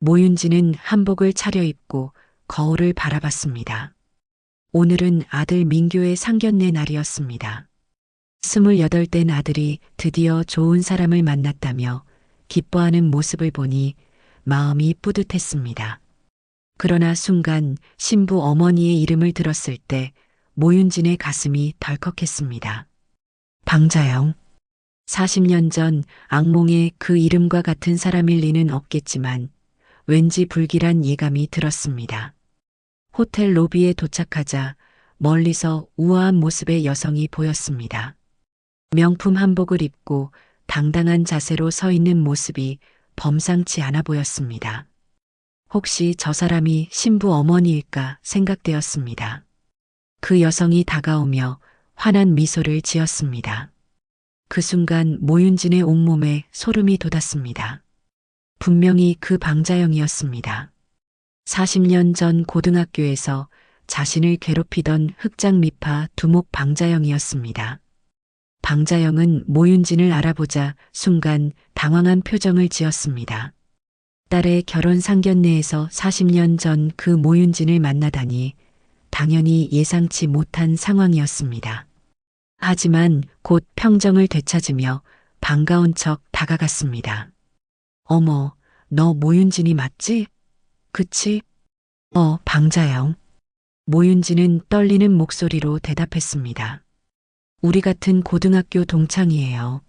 모윤지는 한복을 차려입고 거울을 바라봤습니다. 오늘은 아들 민규의 상견례 날이었습니다. 28 된 아들이 드디어 좋은 사람을 만났다며 기뻐하는 모습을 보니 마음이 뿌듯했습니다. 그러나 순간 신부 어머니의 이름을 들었을 때 모윤진의 가슴이 덜컥했습니다. 방자영. 40년 전 악몽에 그 이름과 같은 사람일 리는 없겠지만 왠지 불길한 예감이 들었습니다. 호텔 로비에 도착하자 멀리서 우아한 모습의 여성이 보였습니다. 명품 한복을 입고 당당한 자세로 서 있는 모습이 범상치 않아 보였습니다. 혹시 저 사람이 신부 어머니일까 생각되었습니다. 그 여성이 다가오며 환한 미소를 지었습니다. 그 순간 모윤진의 온몸에 소름이 돋았습니다. 분명히 그 방자영이었습니다. 40년 전 고등학교에서 자신을 괴롭히던 흑장미파 두목 방자영이었습니다. 방자영은 모윤진을 알아보자 순간 당황한 표정을 지었습니다. 딸의 결혼 상견례에서 40년 전 그 모윤진을 만나다니 당연히 예상치 못한 상황이었습니다. 하지만 곧 평정을 되찾으며 반가운 척 다가갔습니다. 어머, 너 모윤진이 맞지? 그치? 방자영. 모윤진은 떨리는 목소리로 대답했습니다. 우리 같은 고등학교 동창이에요.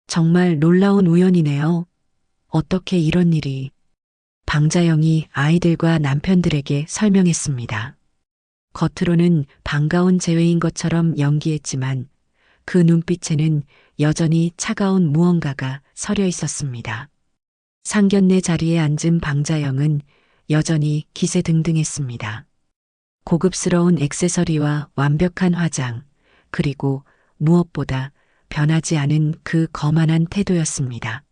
정말 놀라운 우연이네요. 어떻게 이런 일이. 방자영이 아이들과 남편들에게 설명했습니다. 겉으로는 반가운 재회인 것처럼 연기했지만 그 눈빛에는 여전히 차가운 무언가가 서려 있었습니다. 상견례 자리에 앉은 방자영은 여전히 기세등등했습니다. 고급스러운 액세서리와 완벽한 화장, 그리고 무엇보다 변하지 않은 그 거만한 태도였습니다.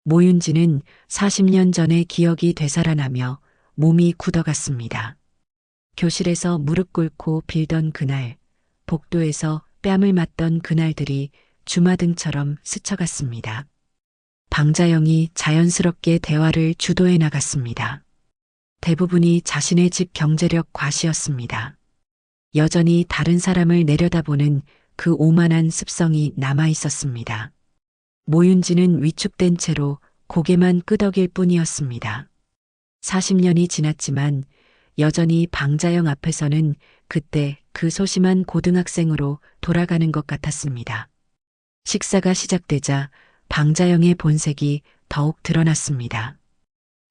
모윤지는 40년 전의 기억이 되살아나며 몸이 굳어갔습니다. 교실에서 무릎 꿇고 빌던 그날, 복도에서 뺨을 맞던 그날들이 주마등처럼 스쳐갔습니다. 방자영이 자연스럽게 대화를 주도해 나갔습니다. 대부분이 자신의 집 경제력 과시였습니다. 여전히 다른 사람을 내려다보는 그 오만한 습성이 남아 있었습니다. 모윤지는 위축된 채로 고개만 끄덕일 뿐이었습니다. 40년이 지났지만 여전히 방자영 앞에서는 그때 그 소심한 고등학생으로 돌아가는 것 같았습니다. 식사가 시작되자 방자영의 본색이 더욱 드러났습니다.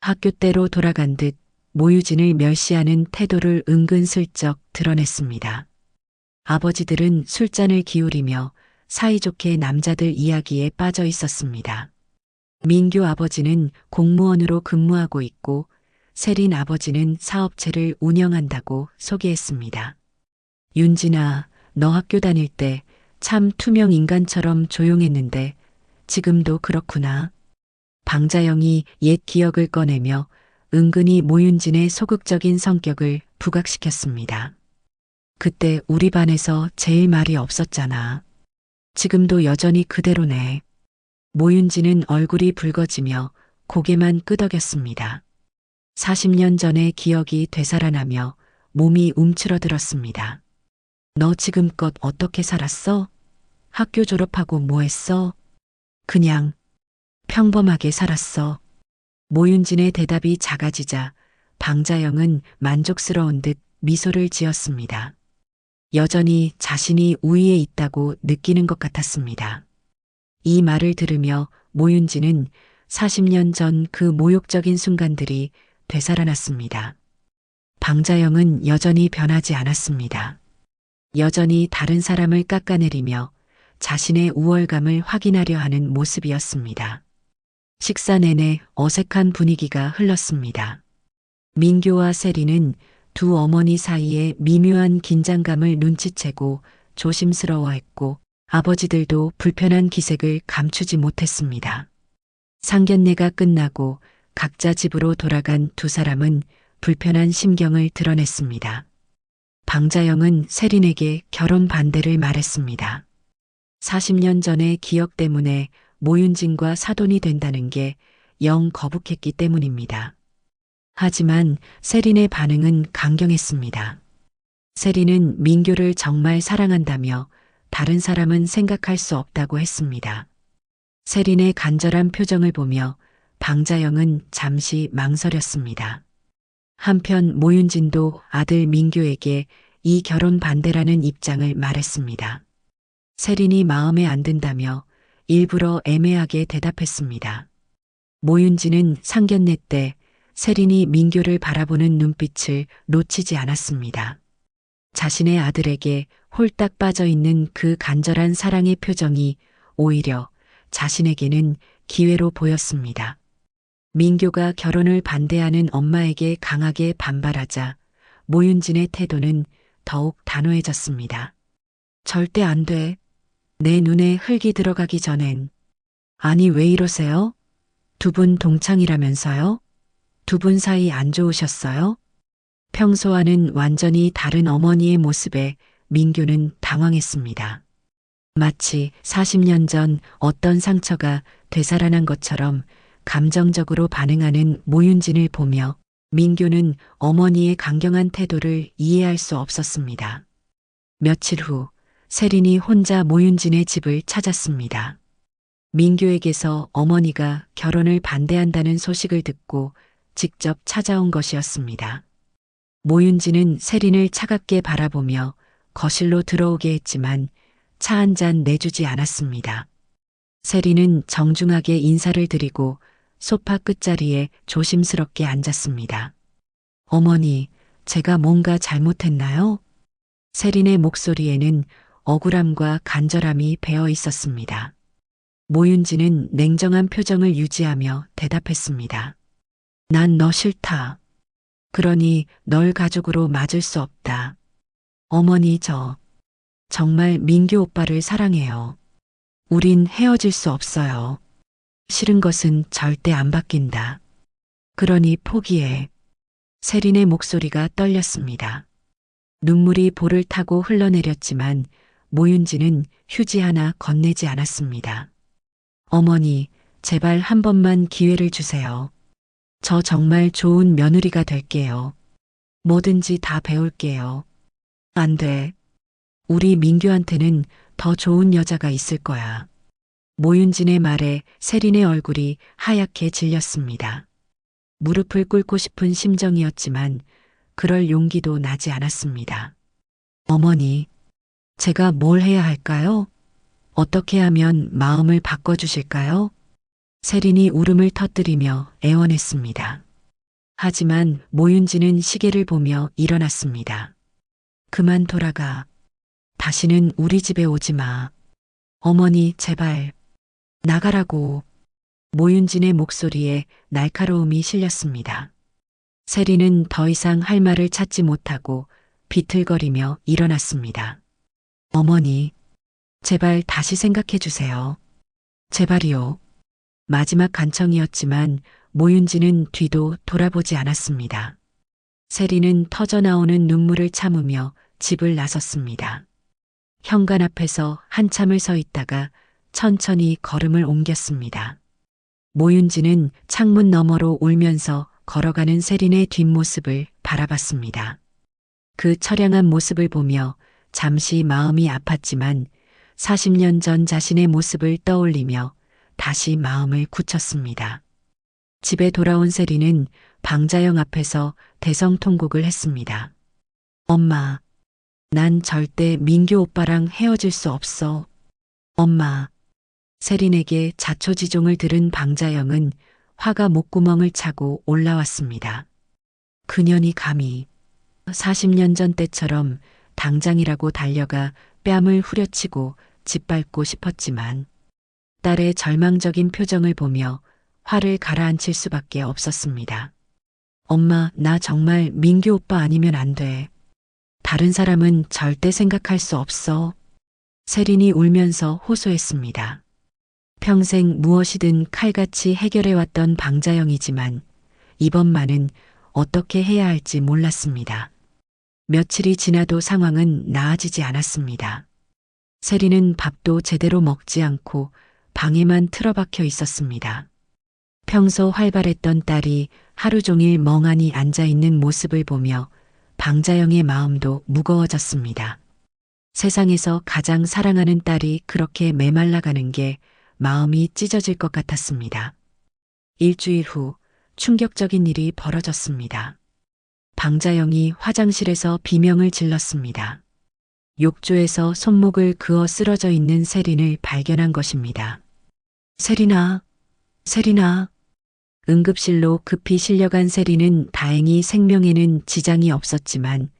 학교 때로 돌아간 듯 모유진을 멸시하는 태도를 은근슬쩍 드러냈습니다. 아버지들은 술잔을 기울이며 사이좋게 남자들 이야기에 빠져 있었습니다. 민규 아버지는 공무원으로 근무하고 있고 세린 아버지는 사업체를 운영한다고 소개했습니다. 윤진아, 너 학교 다닐 때 참 투명 인간처럼 조용했는데 지금도 그렇구나. 방자영이 옛 기억을 꺼내며 은근히 모윤진의 소극적인 성격을 부각시켰습니다. 그때 우리 반에서 제일 말이 없었잖아. 지금도 여전히 그대로네. 모윤진은 얼굴이 붉어지며 고개만 끄덕였습니다. 40년 전의 기억이 되살아나며 몸이 움츠러들었습니다. 너 지금껏 어떻게 살았어? 학교 졸업하고 뭐 했어? 그냥 평범하게 살았어. 모윤진의 대답이 작아지자 방자영은 만족스러운 듯 미소를 지었습니다. 여전히 자신이 우위에 있다고 느끼는 것 같았습니다. 이 말을 들으며 모윤진은 40년 전 그 모욕적인 순간들이 되살아났습니다. 방자영은 여전히 변하지 않았습니다. 여전히 다른 사람을 깎아내리며 자신의 우월감을 확인하려 하는 모습이었습니다. 식사 내내 어색한 분위기가 흘렀습니다. 민규와 세리는 두 어머니 사이에 미묘한 긴장감을 눈치채고 조심스러워했고 아버지들도 불편한 기색을 감추지 못했습니다. 상견례가 끝나고 각자 집으로 돌아간 두 사람은 불편한 심경을 드러냈습니다. 방자영은 세린에게 결혼 반대를 말했습니다. 40년 전의 기억 때문에 모윤진과 사돈이 된다는 게 영 거북했기 때문입니다. 하지만 세린의 반응은 강경했습니다. 세린은 민교를 정말 사랑한다며 다른 사람은 생각할 수 없다고 했습니다. 세린의 간절한 표정을 보며 방자영은 잠시 망설였습니다. 한편 모윤진도 아들 민교에게 이 결혼 반대라는 입장을 말했습니다. 세린이 마음에 안 든다며 일부러 애매하게 대답했습니다. 모윤진은 상견례 때 세린이 민교를 바라보는 눈빛을 놓치지 않았습니다. 자신의 아들에게 홀딱 빠져 있는 그 간절한 사랑의 표정이 오히려 자신에게는 기회로 보였습니다. 민교가 결혼을 반대하는 엄마에게 강하게 반발하자 모윤진의 태도는 더욱 단호해졌습니다. 절대 안 돼. 내 눈에 흙이 들어가기 전엔. 아니 왜 이러세요? 두 분 동창이라면서요? 두 분 사이 안 좋으셨어요? 평소와는 완전히 다른 어머니의 모습에 민교는 당황했습니다. 마치 40년 전 어떤 상처가 되살아난 것처럼 감정적으로 반응하는 모윤진을 보며 민교는 어머니의 강경한 태도를 이해할 수 없었습니다. 며칠 후 세린이 혼자 모윤진의 집을 찾았습니다. 민교에게서 어머니가 결혼을 반대한다는 소식을 듣고 직접 찾아온 것이었습니다. 모윤진은 세린을 차갑게 바라보며 거실로 들어오게 했지만 차 한 잔 내주지 않았습니다. 세린은 정중하게 인사를 드리고 소파 끝자리에 조심스럽게 앉았습니다. 어머니, 제가 뭔가 잘못했나요? 세린의 목소리에는 억울함과 간절함이 배어 있었습니다. 모윤진은 냉정한 표정을 유지하며 대답했습니다. 난 너 싫다. 그러니 널 가족으로 맞을 수 없다. 어머니 저 정말 민규 오빠를 사랑해요. 우린 헤어질 수 없어요. 싫은 것은 절대 안 바뀐다. 그러니 포기해. 세린의 목소리가 떨렸습니다. 눈물이 볼을 타고 흘러내렸지만 모윤진은 휴지 하나 건네지 않았습니다. 어머니, 제발 한 번만 기회를 주세요. 저 정말 좋은 며느리가 될게요. 뭐든지 다 배울게요. 안 돼. 우리 민규한테는 더 좋은 여자가 있을 거야. 모윤진의 말에 세린의 얼굴이 하얗게 질렸습니다. 무릎을 꿇고 싶은 심정이었지만 그럴 용기도 나지 않았습니다. 어머니, 제가 뭘 해야 할까요? 어떻게 하면 마음을 바꿔주실까요? 세린이 울음을 터뜨리며 애원했습니다. 하지만 모윤진은 시계를 보며 일어났습니다. 그만 돌아가. 다시는 우리 집에 오지 마. 어머니, 제발. 나가라고. 모윤진의 목소리에 날카로움이 실렸습니다. 세린은 더 이상 할 말을 찾지 못하고 비틀거리며 일어났습니다. 어머니, 제발 다시 생각해 주세요. 제발이요. 마지막 간청이었지만 모윤진은 뒤도 돌아보지 않았습니다. 세린은 터져나오는 눈물을 참으며 집을 나섰습니다. 현관 앞에서 한참을 서 있다가 천천히 걸음을 옮겼습니다. 모윤진은 창문 너머로 울면서 걸어가는 세린의 뒷모습을 바라봤습니다. 그 처량한 모습을 보며 잠시 마음이 아팠지만 40년 전 자신의 모습을 떠올리며 다시 마음을 굳혔습니다. 집에 돌아온 세린은 방자영 앞에서 대성통곡을 했습니다. 엄마, 난 절대 민규 오빠랑 헤어질 수 없어. 엄마. 세린에게 자초지종을 들은 방자영은 화가 목구멍을 차고 올라왔습니다. 그년이 감히 40년 전 때처럼 당장이라고 달려가 뺨을 후려치고 짓밟고 싶었지만 딸의 절망적인 표정을 보며 화를 가라앉힐 수밖에 없었습니다. 엄마, 나 정말 민규 오빠 아니면 안 돼. 다른 사람은 절대 생각할 수 없어. 세린이 울면서 호소했습니다. 평생 무엇이든 칼같이 해결해왔던 방자영이지만 이번만은 어떻게 해야 할지 몰랐습니다. 며칠이 지나도 상황은 나아지지 않았습니다. 세린은 밥도 제대로 먹지 않고 방에만 틀어박혀 있었습니다. 평소 활발했던 딸이 하루 종일 멍하니 앉아 있는 모습을 보며 방자영의 마음도 무거워졌습니다. 세상에서 가장 사랑하는 딸이 그렇게 메말라가는 게 마음이 찢어질 것 같았습니다. 일주일 후 충격적인 일이 벌어졌습니다. 방자영이 화장실에서 비명을 질렀습니다. 욕조에서 손목을 그어 쓰러져 있는 세린을 발견한 것입니다. 세린아, 세린아. 응급실로 급히 실려간 세린은 다행히 생명에는 지장이 없었지만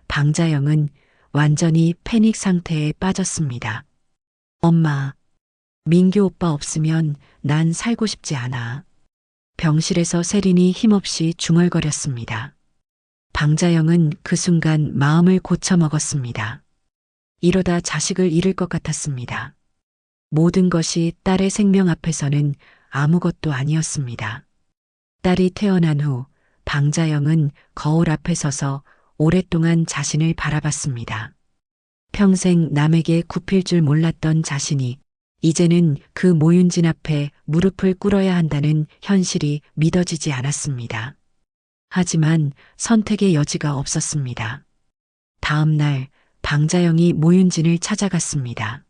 방자영은 완전히 패닉 상태에 빠졌습니다. 엄마, 민규 오빠 없으면 난 살고 싶지 않아. 병실에서 세린이 힘없이 중얼거렸습니다. 방자영은 그 순간 마음을 고쳐먹었습니다. 이러다 자식을 잃을 것 같았습니다. 모든 것이 딸의 생명 앞에서는 아무것도 아니었습니다. 딸이 태어난 후 방자영은 거울 앞에 서서 오랫동안 자신을 바라봤습니다. 평생 남에게 굽힐 줄 몰랐던 자신이 이제는 그 모윤진 앞에 무릎을 꿇어야 한다는 현실이 믿어지지 않았습니다. 하지만 선택의 여지가 없었습니다. 다음 날 방자영이 모윤진을 찾아갔습니다.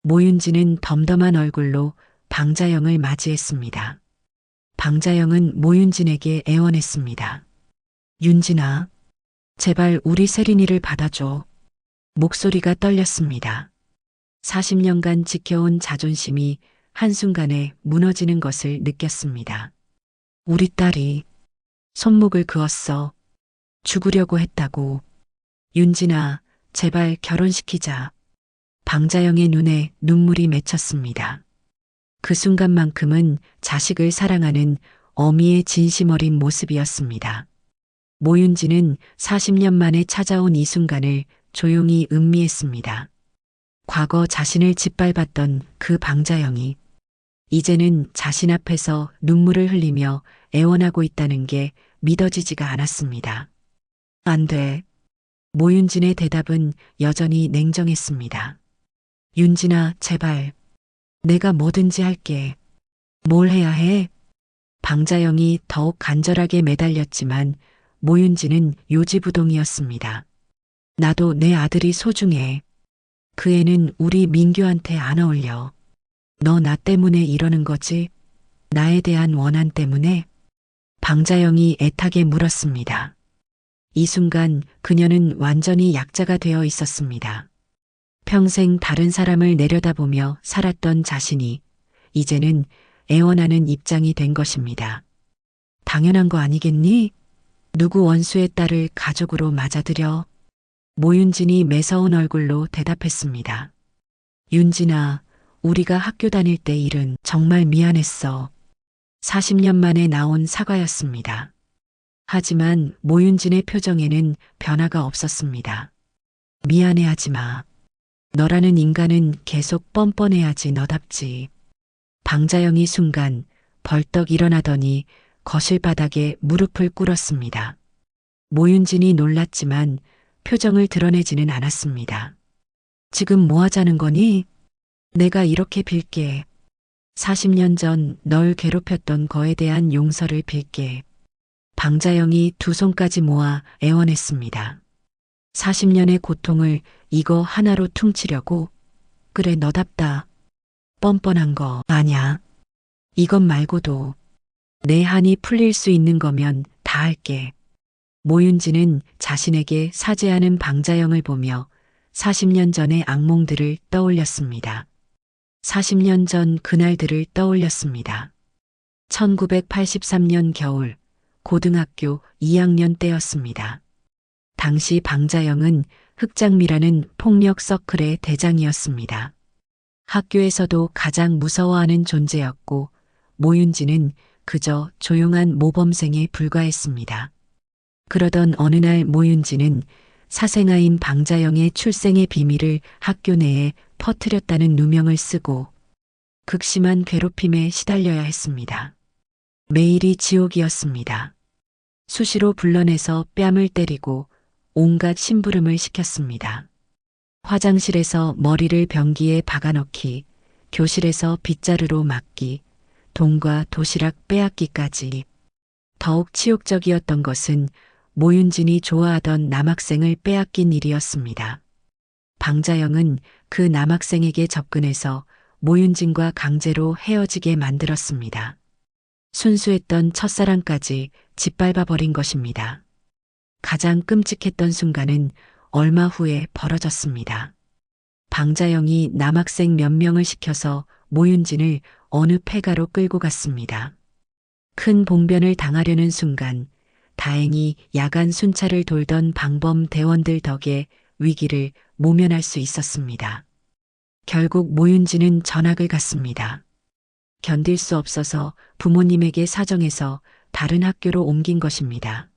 모윤진은 덤덤한 얼굴로 방자영을 맞이했습니다. 방자영은 모윤진에게 애원했습니다. 윤진아, 제발 우리 세린이를 받아줘. 목소리가 떨렸습니다. 40년간 지켜온 자존심이 한순간에 무너지는 것을 느꼈습니다. 우리 딸이 손목을 그었어. 죽으려고 했다고. 윤진아, 제발 결혼시키자. 방자영의 눈에 눈물이 맺혔습니다. 그 순간만큼은 자식을 사랑하는 어미의 진심 어린 모습이었습니다. 모윤진은 40년 만에 찾아온 이 순간을 조용히 음미했습니다. 과거 자신을 짓밟았던 그 방자영이 이제는 자신 앞에서 눈물을 흘리며 애원하고 있다는 게 믿어지지가 않았습니다. 안 돼. 모윤진의 대답은 여전히 냉정했습니다. 윤진아, 제발. 내가 뭐든지 할게. 뭘 해야 해? 방자영이 더욱 간절하게 매달렸지만 모윤진은 요지부동이었습니다. 나도 내 아들이 소중해. 그 애는 우리 민규한테 안 어울려. 너 나 때문에 이러는 거지? 나에 대한 원한 때문에? 방자영이 애타게 물었습니다. 이 순간 그녀는 완전히 약자가 되어 있었습니다. 평생 다른 사람을 내려다보며 살았던 자신이 이제는 애원하는 입장이 된 것입니다. 당연한 거 아니겠니? 누구 원수의 딸을 가족으로 맞아들여? 모윤진이 매서운 얼굴로 대답했습니다. 윤진아, 우리가 학교 다닐 때 일은 정말 미안했어. 40년 만에 나온 사과였습니다. 하지만 모윤진의 표정에는 변화가 없었습니다. 미안해하지 마. 너라는 인간은 계속 뻔뻔해야지 너답지. 방자영이 순간 벌떡 일어나더니 거실 바닥에 무릎을 꿇었습니다. 모윤진이 놀랐지만 표정을 드러내지는 않았습니다. 지금 뭐 하자는 거니? 내가 이렇게 빌게. 40년 전 널 괴롭혔던 거에 대한 용서를 빌게. 방자영이 두 손까지 모아 애원했습니다. 40년의 고통을 이거 하나로 퉁치려고? 그래, 너답다. 뻔뻔한 거 아냐. 이것 말고도 내 한이 풀릴 수 있는 거면 다 할게. 모윤진은 자신에게 사죄하는 방자영을 보며 40년 전의 악몽들을 떠올렸습니다. 40년 전 그날들을 떠올렸습니다. 1983년 겨울 고등학교 2학년 때였습니다. 당시 방자영은 흑장미라는 폭력 서클의 대장이었습니다. 학교에서도 가장 무서워하는 존재였고 모윤진은 그저 조용한 모범생에 불과했습니다. 그러던 어느 날 모윤진은 사생아인 방자영의 출생의 비밀을 학교 내에 퍼뜨렸다는 누명을 쓰고 극심한 괴롭힘에 시달려야 했습니다. 매일이 지옥이었습니다. 수시로 불러내서 뺨을 때리고 온갖 심부름을 시켰습니다. 화장실에서 머리를 변기에 박아넣기, 교실에서 빗자루로 맞기, 돈과 도시락 빼앗기까지. 더욱 치욕적이었던 것은 모윤진이 좋아하던 남학생을 빼앗긴 일이었습니다. 방자영은 그 남학생에게 접근해서 모윤진과 강제로 헤어지게 만들었습니다. 순수했던 첫사랑까지 짓밟아 버린 것입니다. 가장 끔찍했던 순간은 얼마 후에 벌어졌습니다. 방자영이 남학생 몇 명을 시켜서 모윤진을 어느 폐가로 끌고 갔습니다. 큰 봉변을 당하려는 순간 다행히 야간 순찰을 돌던 방범 대원들 덕에 위기를 모면할 수 있었습니다. 결국 모윤진은 전학을 갔습니다. 견딜 수 없어서 부모님에게 사정해서 다른 학교로 옮긴 것입니다.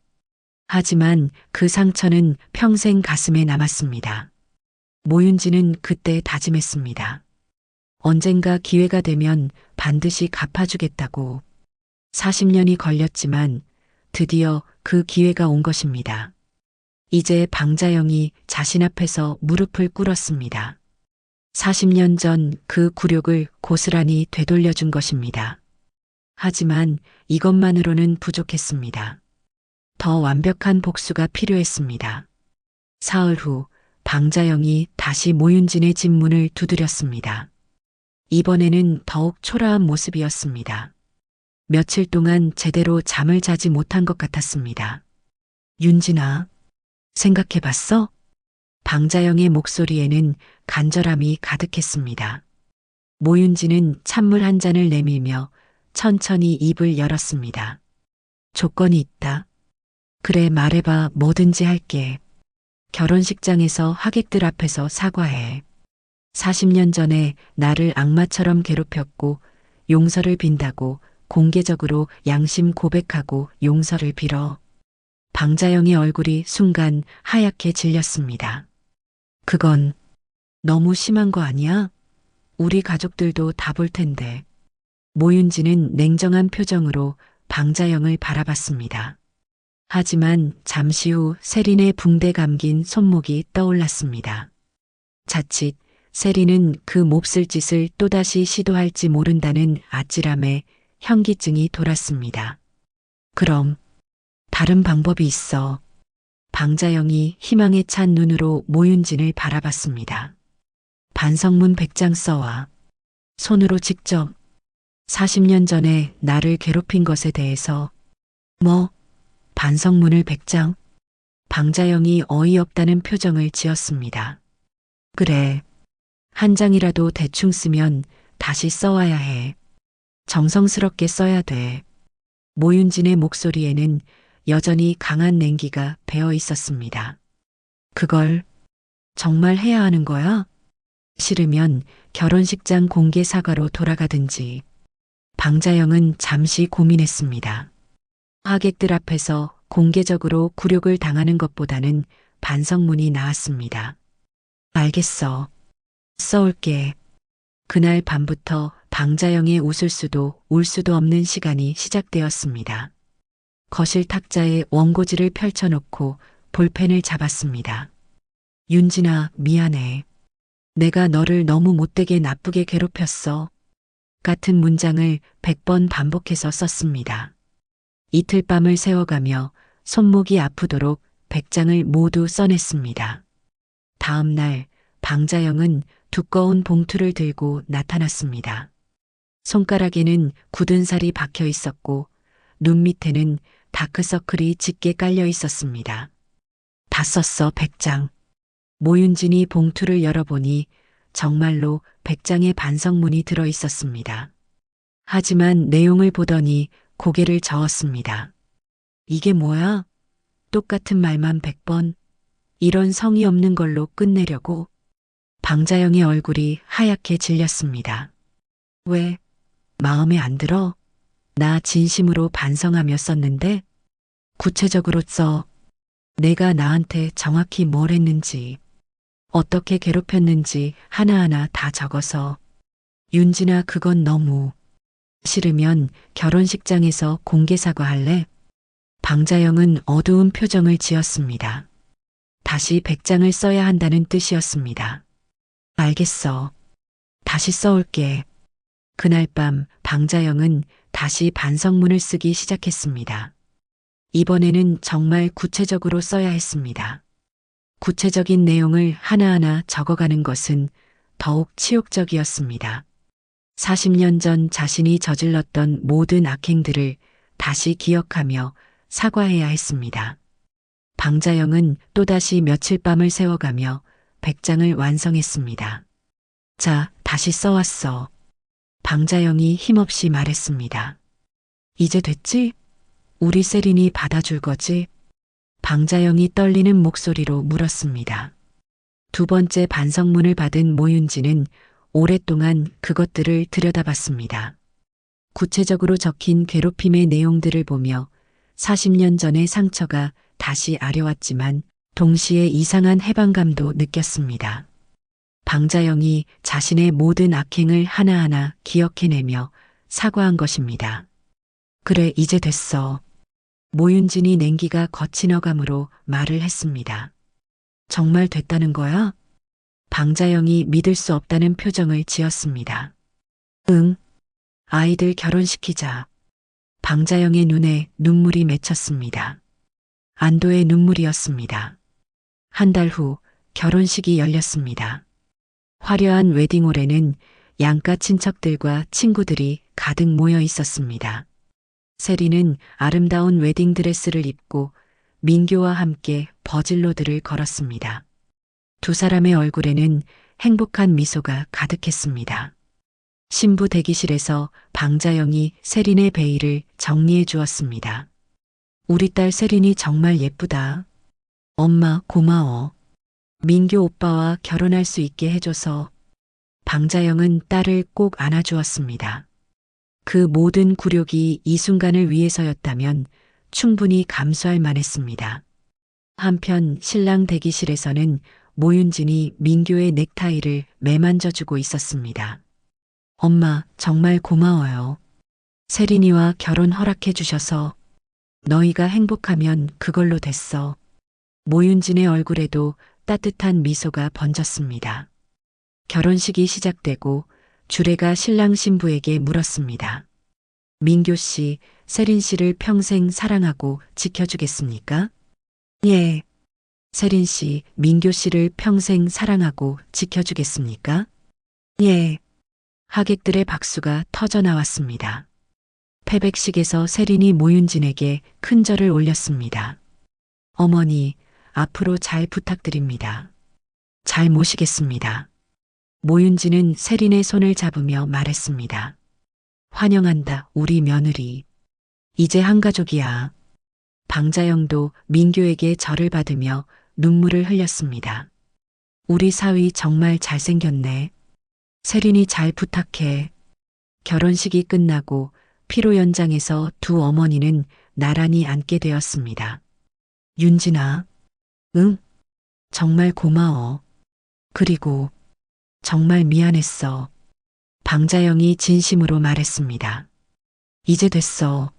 하지만 그 상처는 평생 가슴에 남았습니다. 모윤진은 그때 다짐했습니다. 언젠가 기회가 되면 반드시 갚아주겠다고. 40년이 걸렸지만 드디어 그 기회가 온 것입니다. 이제 방자영이 자신 앞에서 무릎을 꿇었습니다. 40년 전 그 굴욕을 고스란히 되돌려준 것입니다. 하지만 이것만으로는 부족했습니다. 더 완벽한 복수가 필요했습니다. 사흘 후 방자영이 다시 모윤진의 집 문을 두드렸습니다. 이번에는 더욱 초라한 모습이었습니다. 며칠 동안 제대로 잠을 자지 못한 것 같았습니다. 윤진아, 생각해봤어? 방자영의 목소리에는 간절함이 가득했습니다. 모윤진은 찬물 한 잔을 내밀며 천천히 입을 열었습니다. 조건이 있다. 그래, 말해봐. 뭐든지 할게. 결혼식장에서 하객들 앞에서 사과해. 40년 전에 나를 악마처럼 괴롭혔고 용서를 빈다고 공개적으로 양심 고백하고 용서를 빌어. 방자영의 얼굴이 순간 하얗게 질렸습니다. 그건 너무 심한 거 아니야? 우리 가족들도 다 볼 텐데. 모윤진은 냉정한 표정으로 방자영을 바라봤습니다. 하지만 잠시 후 세린의 붕대 감긴 손목이 떠올랐습니다. 자칫 세린은 그 몹쓸 짓을 또다시 시도할지 모른다는 아찔함에 현기증이 돌았습니다. 그럼 다른 방법이 있어. 방자영이 희망에 찬 눈으로 모윤진을 바라봤습니다. 반성문 100장 써와. 손으로 직접 40년 전에 나를 괴롭힌 것에 대해서. 뭐? 반성문을 100장? 방자영이 어이없다는 표정을 지었습니다. 그래. 한 장이라도 대충 쓰면 다시 써와야 해. 정성스럽게 써야 돼. 모윤진의 목소리에는 여전히 강한 냉기가 배어 있었습니다. 그걸 정말 해야 하는 거야? 싫으면 결혼식장 공개 사과로 돌아가든지. 방자영은 잠시 고민했습니다. 하객들 앞에서 공개적으로 굴욕을 당하는 것보다는 반성문이 나았습니다. 알겠어. 써올게. 그날 밤부터 방자영의 웃을 수도 울 수도 없는 시간이 시작되었습니다. 거실 탁자에 원고지를 펼쳐놓고 볼펜을 잡았습니다. 윤진아, 미안해. 내가 너를 너무 못되게 나쁘게 괴롭혔어. 같은 문장을 100번 반복해서 썼습니다. 이틀 밤을 새워가며 손목이 아프도록 100장을 모두 써냈습니다. 다음 날 방자영은 두꺼운 봉투를 들고 나타났습니다. 손가락에는 굳은 살이 박혀 있었고 눈 밑에는 다크서클이 짙게 깔려 있었습니다. 다 썼어, 100장. 모윤진이 봉투를 열어보니 정말로 100장의 반성문이 들어 있었습니다. 하지만 내용을 보더니 고개를 저었습니다. 이게 뭐야? 똑같은 말만 100번. 이런 성의 없는 걸로 끝내려고. 방자영의 얼굴이 하얗게 질렸습니다. 왜? 마음에 안 들어? 나 진심으로 반성하며 썼는데? 구체적으로 써. 내가 나한테 정확히 뭘 했는지, 어떻게 괴롭혔는지 하나하나 다 적어서. 윤진아, 그건 너무. 싫으면 결혼식장에서 공개 사과할래? 방자영은 어두운 표정을 지었습니다. 다시 100장을 써야 한다는 뜻이었습니다. 알겠어. 다시 써올게. 그날 밤 방자영은 다시 반성문을 쓰기 시작했습니다. 이번에는 정말 구체적으로 써야 했습니다. 구체적인 내용을 하나하나 적어가는 것은 더욱 치욕적이었습니다. 40년 전 자신이 저질렀던 모든 악행들을 다시 기억하며 사과해야 했습니다. 방자영은 또다시 며칠 밤을 새워가며 100장을 완성했습니다. 자, 다시 써왔어. 방자영이 힘없이 말했습니다. 이제 됐지? 우리 세린이 받아줄 거지? 방자영이 떨리는 목소리로 물었습니다. 두 번째 반성문을 받은 모윤지는 오랫동안 그것들을 들여다봤습니다. 구체적으로 적힌 괴롭힘의 내용들을 보며 40년 전의 상처가 다시 아려왔지만 동시에 이상한 해방감도 느꼈습니다. 방자영이 자신의 모든 악행을 하나하나 기억해내며 사과한 것입니다. 그래, 이제 됐어. 모윤진이 냉기가 거친 어감으로 말을 했습니다. 정말 됐다는 거야? 방자영이 믿을 수 없다는 표정을 지었습니다. 응. 아이들 결혼시키자. 방자영의 눈에 눈물이 맺혔습니다. 안도의 눈물이었습니다. 한 달 후 결혼식이 열렸습니다. 화려한 웨딩홀에는 양가 친척들과 친구들이 가득 모여 있었습니다. 세리는 아름다운 웨딩드레스를 입고 민교와 함께 버질로드를 걸었습니다. 두 사람의 얼굴에는 행복한 미소가 가득했습니다. 신부 대기실에서 방자영이 세린의 베일을 정리해 주었습니다. 우리 딸 세린이 정말 예쁘다. 엄마 고마워. 민교 오빠와 결혼할 수 있게 해줘서. 방자영은 딸을 꼭 안아주었습니다. 그 모든 굴욕이 이 순간을 위해서였다면 충분히 감수할 만했습니다. 한편 신랑 대기실에서는 모윤진이 민교의 넥타이를 매만져주고 있었습니다. 엄마, 정말 고마워요. 세린이와 결혼 허락해 주셔서. 너희가 행복하면 그걸로 됐어. 모윤진의 얼굴에도 따뜻한 미소가 번졌습니다. 결혼식이 시작되고 주례가 신랑 신부에게 물었습니다. 민교 씨, 세린 씨를 평생 사랑하고 지켜주겠습니까? 예. 세린 씨, 민교 씨를 평생 사랑하고 지켜주겠습니까? 예. 하객들의 박수가 터져 나왔습니다. 패백식에서 세린이 모윤진에게 큰 절을 올렸습니다. 어머니, 앞으로 잘 부탁드립니다. 잘 모시겠습니다. 모윤진은 세린의 손을 잡으며 말했습니다. 환영한다, 우리 며느리. 이제 한 가족이야. 방자영도 민교에게 절을 받으며 눈물을 흘렸습니다. 우리 사위 정말 잘생겼네. 세린이 잘 부탁해. 결혼식이 끝나고 피로 연장에서 두 어머니는 나란히 앉게 되었습니다. 윤진아, 응? 정말 고마워. 그리고 정말 미안했어. 방자영이 진심으로 말했습니다. 이제 됐어.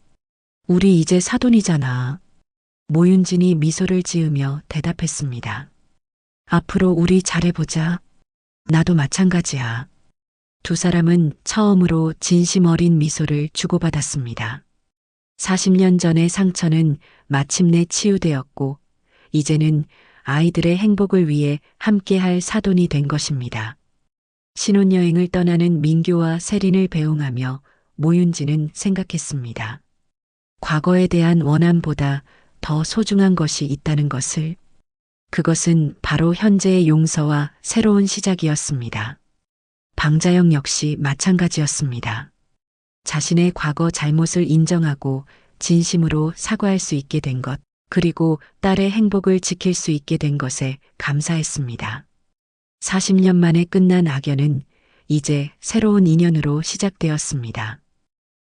우리 이제 사돈이잖아. 모윤진이 미소를 지으며 대답했습니다. 앞으로 우리 잘해보자. 나도 마찬가지야. 두 사람은 처음으로 진심 어린 미소를 주고받았습니다. 40년 전의 상처는 마침내 치유되었고 이제는 아이들의 행복을 위해 함께할 사돈이 된 것입니다. 신혼여행을 떠나는 민교와 세린을 배웅하며 모윤진은 생각했습니다. 과거에 대한 원함보다 더 소중한 것이 있다는 것을. 그것은 바로 현재의 용서와 새로운 시작이었습니다. 방자영 역시 마찬가지였습니다. 자신의 과거 잘못을 인정하고 진심으로 사과할 수 있게 된 것, 그리고 딸의 행복을 지킬 수 있게 된 것에 감사했습니다. 40년 만에 끝난 악연은 이제 새로운 인연으로 시작되었습니다.